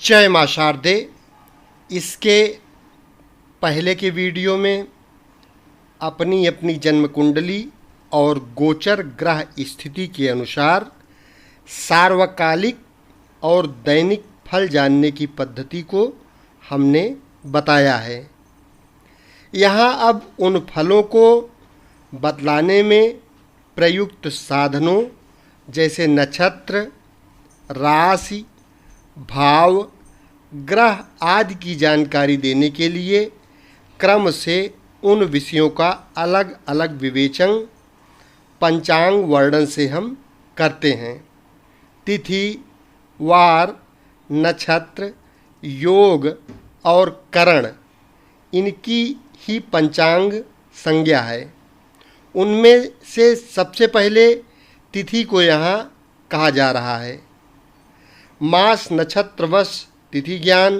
जय मां शारदे। इसके पहले के वीडियो में अपनी अपनी जन्म कुंडली और गोचर ग्रह स्थिति के अनुसार सार्वकालिक और दैनिक फल जानने की पद्धति को हमने बताया है। यहाँ अब उन फलों को बतलाने में प्रयुक्त साधनों जैसे नक्षत्र, राशि, भाव, ग्रह आदि की जानकारी देने के लिए क्रम से उन विषयों का अलग अलग विवेचन पंचांग वर्णन से हम करते हैं। तिथि, वार, नक्षत्र, योग और करण इनकी ही पंचांग संज्ञा है। उनमें से सबसे पहले तिथि को यहाँ कहा जा रहा है। मास नक्षत्रवश तिथि ज्ञान।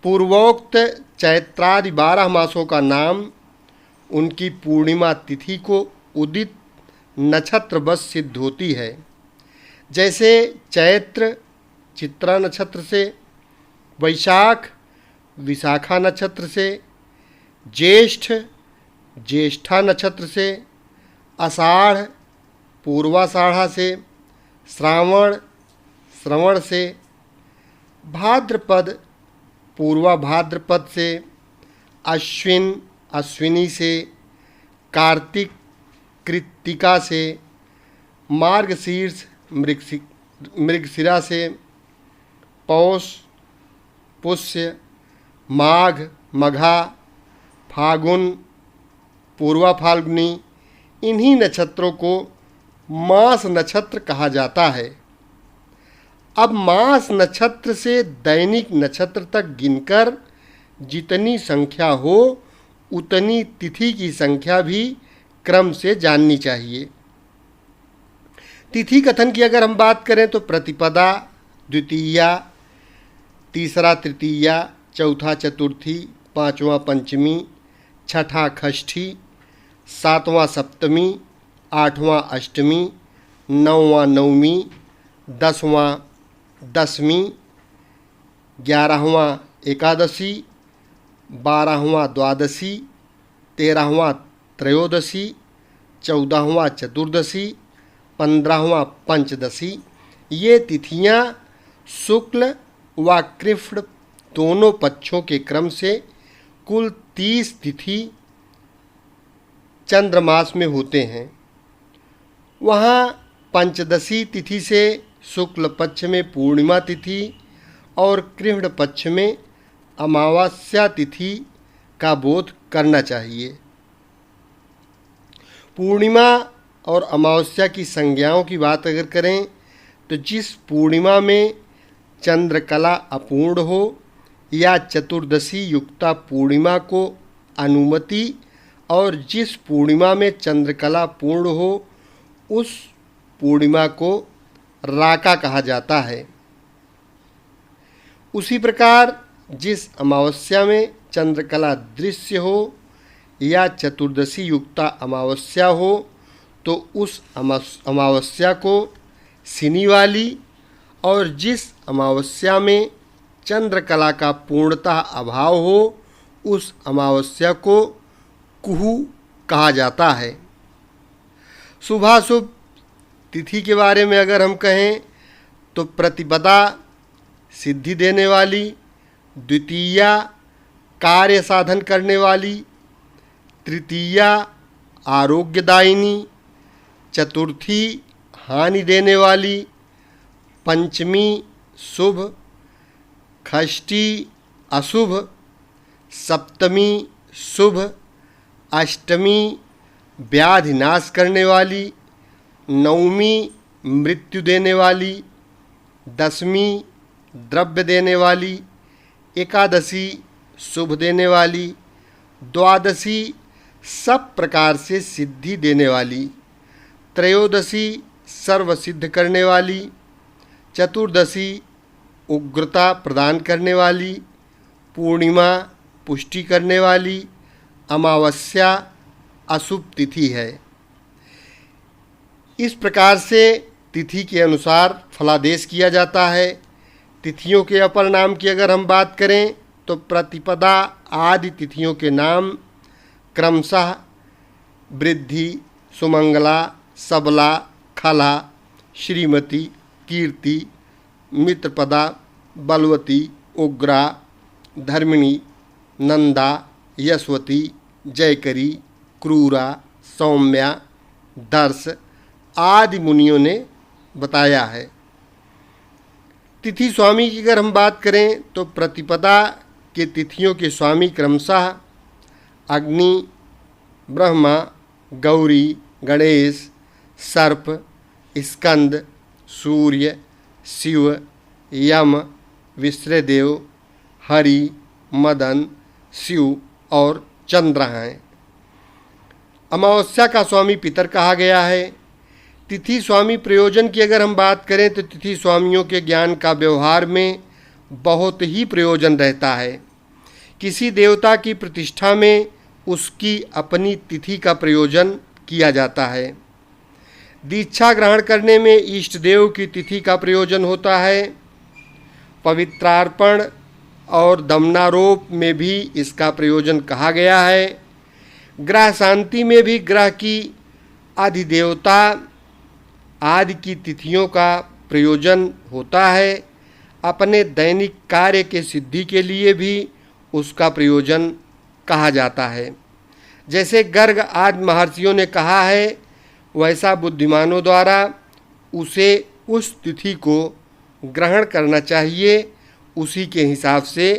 पूर्वोक्त चैत्रादि 12 मासों का नाम उनकी पूर्णिमा तिथि को उदित नक्षत्रवश सिद्ध होती है। जैसे चैत्र चित्रा नक्षत्र से, वैशाख विशाखा नक्षत्र से, ज्येष्ठ ज्येष्ठा नक्षत्र से, आषाढ़ पूर्वाषाढ़ा से, श्रावण श्रवण से, भाद्रपद पूर्वा भाद्रपद से, अश्विन अश्विनी से, कार्तिक कृत्तिका से, मार्गशीर्ष मृगशिरा से, पौष पुष्य, माघ मघा, फागुन पूर्वा फाल्गुनी, इन्हीं नक्षत्रों को मास नक्षत्र कहा जाता है। अब मास नक्षत्र से दैनिक नक्षत्र तक गिनकर जितनी संख्या हो उतनी तिथि की संख्या भी क्रम से जाननी चाहिए। तिथि कथन की अगर हम बात करें तो प्रतिपदा, द्वितीया, तीसरा तृतीया, चौथा चतुर्थी, पांचवा पंचमी, छठा षष्ठी, सातवां सप्तमी, आठवां अष्टमी, नौवां नवमी, 10वां दशमी, 11वां एकादशी, 12वां द्वादशी, 13वां त्रयोदशी, 14वां चतुर्दशी, 15वां पंचदशी। ये तिथियां शुक्ल व कृष्ण दोनों पक्षों के क्रम से कुल 30 तिथि चंद्रमास में होते हैं। वहाँ पंचदशी तिथि से शुक्ल पक्ष में पूर्णिमा तिथि और कृष्ण पक्ष में अमावस्या तिथि का बोध करना चाहिए। पूर्णिमा और अमावस्या की संज्ञाओं की बात अगर करें तो जिस पूर्णिमा में चंद्रकला अपूर्ण हो या चतुर्दशी युक्ता पूर्णिमा को अनुमति और जिस पूर्णिमा में चंद्रकला पूर्ण हो उस पूर्णिमा को राका कहा जाता है। उसी प्रकार जिस अमावस्या में चंद्रकला दृश्य हो या चतुर्दशी युक्ता अमावस्या हो तो उस अमावस्या को सिनी वाली और जिस अमावस्या में चंद्रकला का पूर्णतः अभाव हो उस अमावस्या को कुहू कहा जाता है। शुभाशुभ तिथि के बारे में अगर हम कहें तो प्रतिपदा सिद्धि देने वाली, द्वितीया कार्य साधन करने वाली, तृतीया आरोग्यदायिनी, चतुर्थी हानि देने वाली, पंचमी शुभ, षष्ठी अशुभ, सप्तमी शुभ, अष्टमी व्याधि नाश करने वाली, नवमी मृत्यु देने वाली, दशमी द्रव्य देने वाली, एकादशी शुभ देने वाली, द्वादशी सब प्रकार से सिद्धि देने वाली, त्रयोदशी सर्व सिद्ध करने वाली, चतुर्दशी उग्रता प्रदान करने वाली, पूर्णिमा पुष्टि करने वाली, अमावस्या अशुभ तिथि है। इस प्रकार से तिथि के अनुसार फलादेश किया जाता है। तिथियों के अपर नाम की अगर हम बात करें तो प्रतिपदा आदि तिथियों के नाम क्रमशः वृद्धि, सुमंगला, सबला, खला, श्रीमती, कीर्ति, मित्रपदा, बलवती, उग्रा, धर्मिणी, नंदा, यशवती, जयकरी, क्रूरा, सौम्या, दर्श आदि मुनियों ने बताया है। तिथि स्वामी की अगर हम बात करें तो प्रतिपदा के तिथियों के स्वामी क्रमशः अग्नि, ब्रह्मा, गौरी, गणेश, सर्प, स्कंद, सूर्य, शिव, यम, विश्वदेव, हरि, मदन, शिव और चंद्र हैं। अमावस्या का स्वामी पितर कहा गया है। तिथि स्वामी प्रयोजन की अगर हम बात करें तो तिथि स्वामियों के ज्ञान का व्यवहार में बहुत ही प्रयोजन रहता है। किसी देवता की प्रतिष्ठा में उसकी अपनी तिथि का प्रयोजन किया जाता है। दीक्षा ग्रहण करने में इष्ट देव की तिथि का प्रयोजन होता है। पवित्रार्पण और दमनारोप में भी इसका प्रयोजन कहा गया है। ग्रह शांति में भी ग्रह की अधिदेवता आदि की तिथियों का प्रयोजन होता है। अपने दैनिक कार्य के सिद्धि के लिए भी उसका प्रयोजन कहा जाता है। जैसे गर्ग आदि महर्षियों ने कहा है वैसा बुद्धिमानों द्वारा उसे उस तिथि को ग्रहण करना चाहिए। उसी के हिसाब से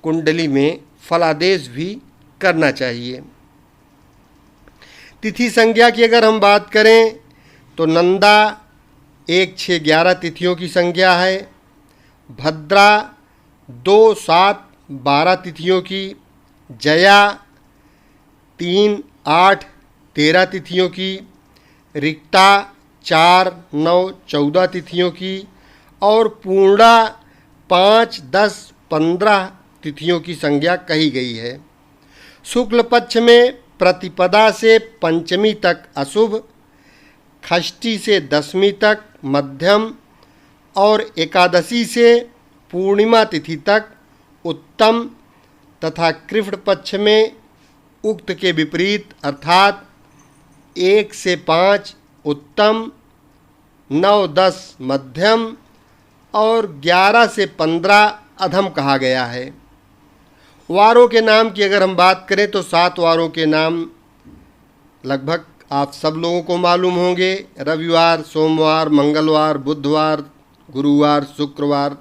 कुंडली में फलादेश भी करना चाहिए। तिथि संज्ञा की अगर हम बात करें तो नंदा 1, 6, 11 तिथियों की संज्ञा है। भद्रा 2, 7, 12 तिथियों की। जया 3, 8, 13 तिथियों की। रिक्ता 4, 9, 14 तिथियों की। और पूर्णा 5, 10, 15 तिथियों की संज्ञा कही गई है। शुक्ल पक्ष में प्रतिपदा से पंचमी तक अशुभ, षष्ठी से दशमी तक मध्यम और एकादशी से पूर्णिमा तिथि तक उत्तम तथा कृष्ण पक्ष में उक्त के विपरीत अर्थात 1 से 5 उत्तम, 9, 10 मध्यम और 11 से 15 अधम कहा गया है। वारों के नाम की अगर हम बात करें तो 7 वारों के नाम लगभग आप सब लोगों को मालूम होंगे। रविवार, सोमवार, मंगलवार, बुधवार, गुरुवार, शुक्रवार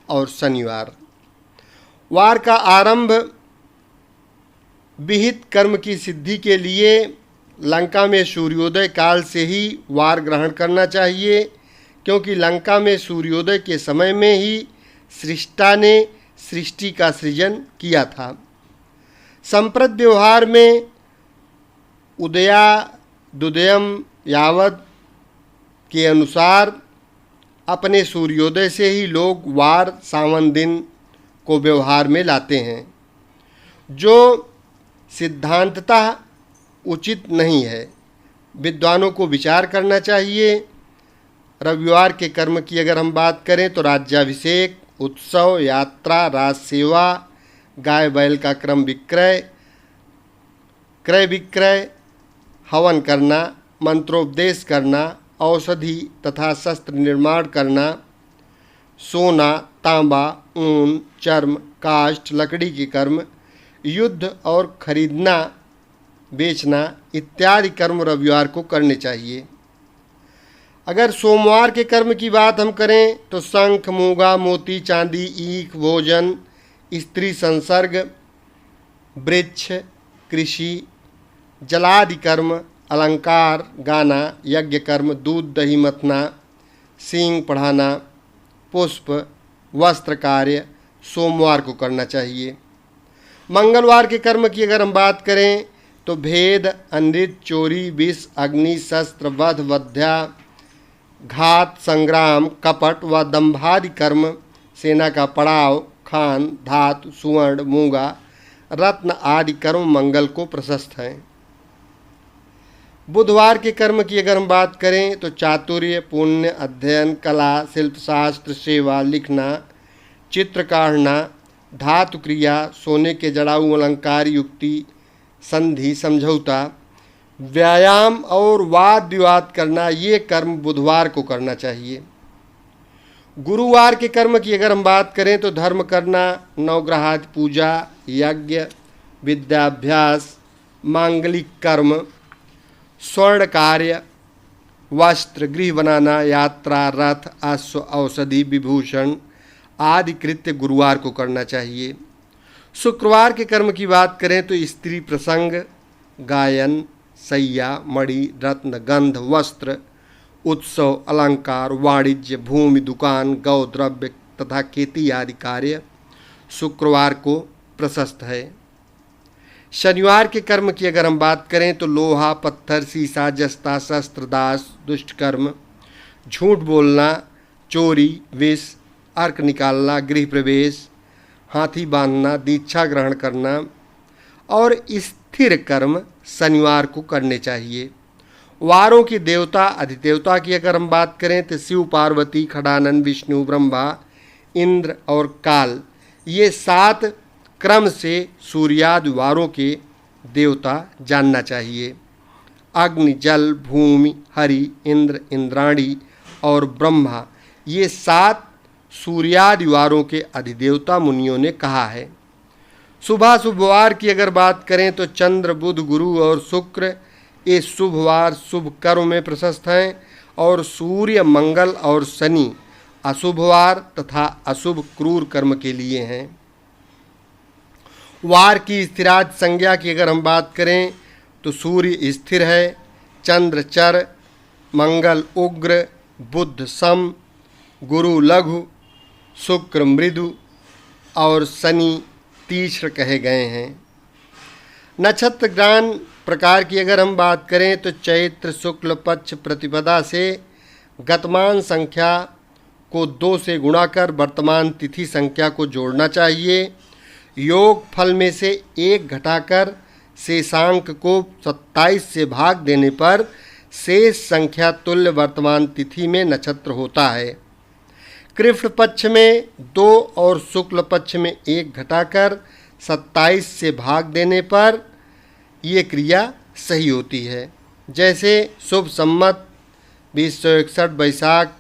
और शनिवार। वार का आरंभ विहित कर्म की सिद्धि के लिए लंका में सूर्योदय काल से ही वार ग्रहण करना चाहिए, क्योंकि लंका में सूर्योदय के समय में ही सृष्टा ने सृष्टि का सृजन किया था। संप्रत व्यवहार में उदयादुदयम यावत के अनुसार अपने सूर्योदय से ही लोग वार सावन दिन को व्यवहार में लाते हैं, जो सिद्धांततः उचित नहीं है। विद्वानों को विचार करना चाहिए। रविवार के कर्म की अगर हम बात करें तो राज्याभिषेक, उत्सव, यात्रा, राज सेवा, गाय बैल का क्रम विक्रय, क्रय विक्रय, हवन करना, मंत्रोपदेश करना, औषधि तथा शस्त्र निर्माण करना, सोना, तांबा, ऊन, चर्म, काष्ठ, लकड़ी के कर्म, युद्ध और खरीदना बेचना इत्यादि कर्म रविवार को करने चाहिए। अगर सोमवार के कर्म की बात हम करें तो शंख, मूंगा, मोती, चांदी, ईख, भोजन, स्त्री संसर्ग, वृक्ष, कृषि, जलादि कर्म, अलंकार, गाना, यज्ञ कर्म, दूध दही मथना, सींग पढ़ाना, पुष्प, वस्त्र कार्य सोमवार को करना चाहिए। मंगलवार के कर्म की अगर हम बात करें तो भेद, अनृत, चोरी, विष, अग्नि, शस्त्र, वध, वध्या, घात, संग्राम, कपट व दंभादि कर्म, सेना का पड़ाव, खान, धातु, सुवर्ण, मूंगा, रत्न आदि कर्म मंगल को प्रशस्त हैं। बुधवार के कर्म की अगर हम बात करें तो चातुर्य, पुण्य, अध्ययन, कला, शिल्प शास्त्र, सेवा, लिखना, चित्र काढ़ना, धातु क्रिया, सोने के जड़ाऊ अलंकार, युक्ति, संधि, समझौता, व्यायाम और वाद विवाद करना, ये कर्म बुधवार को करना चाहिए। गुरुवार के कर्म की अगर हम बात करें तो धर्म करना, नवग्रहादि पूजा, यज्ञ, विद्याभ्यास, मांगलिक कर्म, स्वर्ण कार्य, वस्त्र, गृह बनाना, यात्रा, रथ, अश्व, औषधि, विभूषण आदि कृत्य गुरुवार को करना चाहिए। शुक्रवार के कर्म की बात करें तो स्त्री प्रसंग, गायन, सैया, मणि, रत्न, गंध, वस्त्र, उत्सव, अलंकार, वाणिज्य, भूमि, दुकान, गौ, द्रव्य तथा खेती आदि कार्य शुक्रवार को प्रशस्त है। शनिवार के कर्म की अगर हम बात करें तो लोहा, पत्थर, सीसा, जस्ता, शस्त्र, दास, दुष्ट कर्म, झूठ बोलना, चोरी, विष, अर्क निकालना, गृह प्रवेश, हाथी बांधना, दीक्षा ग्रहण करना और स्थिर कर्म शनिवार को करने चाहिए। वारों की देवता अधिदेवता की अगर हम बात करें तो शिव, पार्वती, खड़ानंद, विष्णु, ब्रह्मा, इंद्र और काल, ये 7 क्रम से सूर्यादि वारों के देवता जानना चाहिए। अग्नि, जल, भूमि, हरि, इंद्र, इंद्राणी और ब्रह्मा, ये 7 सूर्यादि वारों के अधिदेवता मुनियों ने कहा है। शुभ शुभवार की अगर बात करें तो चंद्र, बुध, गुरु और शुक्र ये शुभवार शुभ कर्म में प्रशस्त हैं और सूर्य, मंगल और शनि अशुभवार तथा अशुभ क्रूर कर्म के लिए हैं। वार की स्थिराज संज्ञा की अगर हम बात करें तो सूर्य स्थिर है, चंद्र चर, मंगल उग्र, बुध सम, गुरु लघु, शुक्र मृदु और शनि तीक्ष्ण कहे गए हैं। नक्षत्र ज्ञान प्रकार की अगर हम बात करें तो चैत्र शुक्ल पक्ष प्रतिपदा से गतमान संख्या को 2 से गुणा कर वर्तमान तिथि संख्या को जोड़ना चाहिए। योग फल में से 1 घटाकर शेषांक को 27 से भाग देने पर शेष संख्या तुल्य वर्तमान तिथि में नक्षत्र होता है। कृष्ण पक्ष में 2 और शुक्ल पक्ष में 1 घटाकर 27 से भाग देने पर ये क्रिया सही होती है। जैसे शुभ सम्मत 2061 बैसाख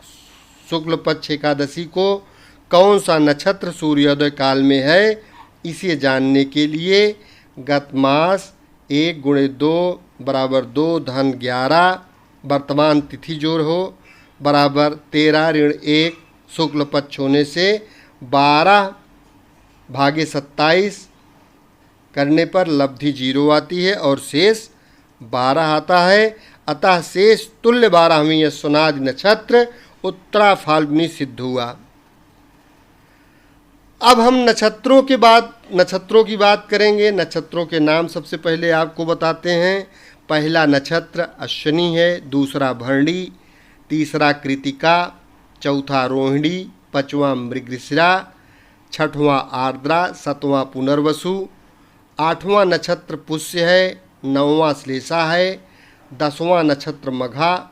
शुक्ल पक्ष एकादशी को कौन सा नक्षत्र सूर्योदय काल में है, इसे जानने के लिए गत मास 1 × 2 = 2 धन 11 वर्तमान तिथि जोड़ हो बराबर 13 ऋण 1 शुक्ल पक्ष होने से 12/27 करने पर लब्धि 0 आती है और शेष 12 आता है। अतः शेष तुल्य 12वें अश्वनादि नक्षत्र उत्तरा फाल्गुनी सिद्ध हुआ। अब हम नक्षत्रों की बात करेंगे। नक्षत्रों के नाम सबसे पहले आपको बताते हैं। पहला नक्षत्र अश्विनी है, दूसरा भरणी, तीसरा कृतिका, चौथा रोहिणी, पांचवां मृगशिरा, छठवां आर्द्रा, सातवां पुनर्वसु, आठवां नक्षत्र पुष्य है, नौवां श्लेषा है, 10वां नक्षत्र मघा,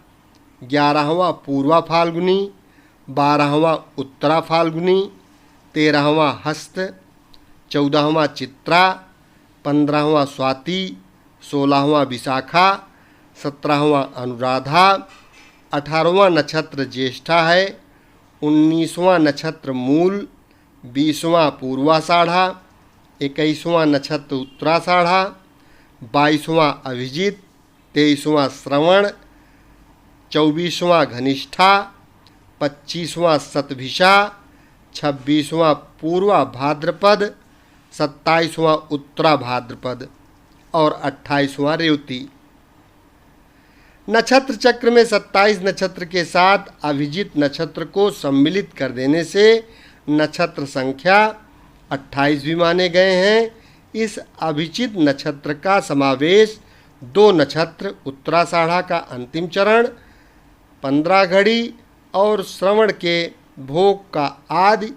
11वां पूर्वा फाल्गुनी, 12वां उत्तरा फाल्गुनी, 13वां हस्त, 14वां चित्रा, 15वां स्वाति, 16वां विशाखा, 17वां अनुराधा, 18वां नक्षत्र ज्येष्ठा है, 19वां नक्षत्र मूल, 20वां पूर्वाषाढ़ा, 21वां नक्षत्र उत्तराषाढ़ा, 22वां अभिजित, 23वां श्रवण, 24वां घनिष्ठा, 25वां शतभिषा, 26वां पूर्वा भाद्रपद, 27वां उत्तरा भाद्रपद और 28वां रेवती। नक्षत्र चक्र में 27 नक्षत्र के साथ अभिजित नक्षत्र को सम्मिलित कर देने से नक्षत्र संख्या 28 भी माने गए हैं। इस अभिजित नक्षत्र का समावेश 2 नक्षत्र उत्तराषाढ़ा का अंतिम चरण 15 घड़ी और श्रवण के भोग का आदि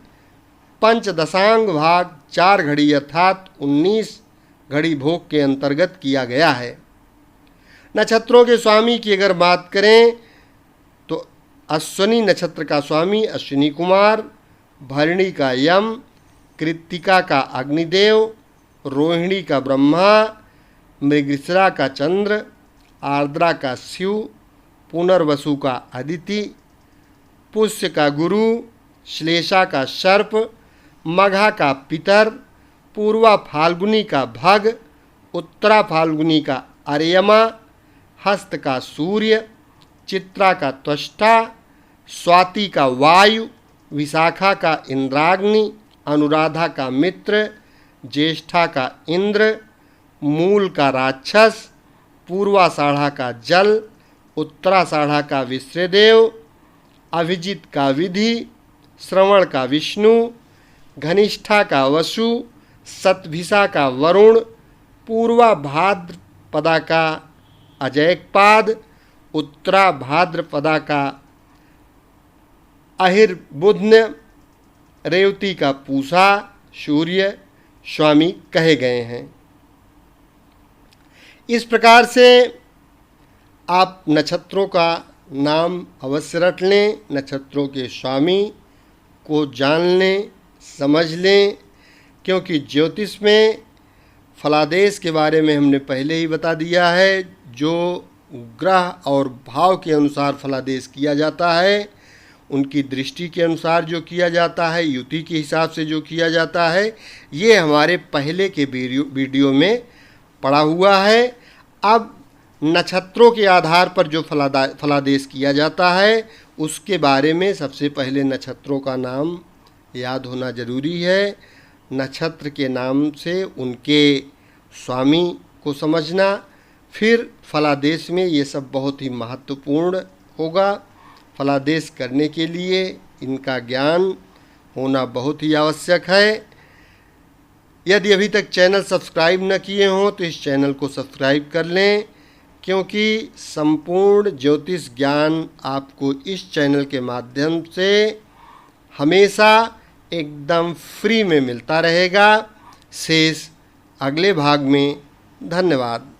पंचदशांग भाग 4 घड़ी अर्थात 19 घड़ी भोग के अंतर्गत किया गया है। नक्षत्रों के स्वामी की अगर बात करें तो अश्विनी नक्षत्र का स्वामी अश्विनी कुमार, भरणी का यम, कृत्तिका का अग्निदेव, रोहिणी का ब्रह्मा, मृगशिरा का चंद्र, आर्द्रा का शिव, पुनर्वसु का अदिति, पुष्य का गुरु, श्लेषा का सर्प, मघा का पितर, पूर्वा फाल्गुनी का भग, उत्तरा फाल्गुनी का अर्यमा, हस्त का सूर्य, चित्रा का त्वष्टा, स्वाति का वायु, विशाखा का इंद्राग्नि, अनुराधा का मित्र, ज्येष्ठा का इंद्र, मूल का राक्षस, पूर्वाषाढ़ा का जल, उत्तराषाढ़ा का विश्वदेव, अभिजित का विधि, श्रवण का विष्णु, घनिष्ठा का वसु, शतभिषा का वरुण, पूर्वा भाद्रपदा का अजयपाद, उत्तरा भाद्रपदा का अहिर्बुध्न, रेवती का पूषा सूर्य स्वामी कहे गए हैं। इस प्रकार से आप नक्षत्रों का नाम अवश्य रट लें, नक्षत्रों के स्वामी को जान लें, समझ लें, क्योंकि ज्योतिष में फलादेश के बारे में हमने पहले ही बता दिया है। जो ग्रह और भाव के अनुसार फलादेश किया जाता है, उनकी दृष्टि के अनुसार जो किया जाता है, युति के हिसाब से जो किया जाता है, ये हमारे पहले के वीडियो में पड़ा हुआ है। अब नक्षत्रों के आधार पर जो फलादेश किया जाता है, उसके बारे में सबसे पहले नक्षत्रों का नाम याद होना जरूरी है। नक्षत्र के नाम से उनके स्वामी को समझना, फिर फलादेश में ये सब बहुत ही महत्वपूर्ण होगा। फलादेश करने के लिए इनका ज्ञान होना बहुत ही आवश्यक है। यदि अभी तक चैनल सब्सक्राइब न किए हों तो इस चैनल को सब्सक्राइब कर लें, क्योंकि संपूर्ण ज्योतिष ज्ञान आपको इस चैनल के माध्यम से हमेशा एकदम फ्री में मिलता रहेगा। शेष अगले भाग में। धन्यवाद।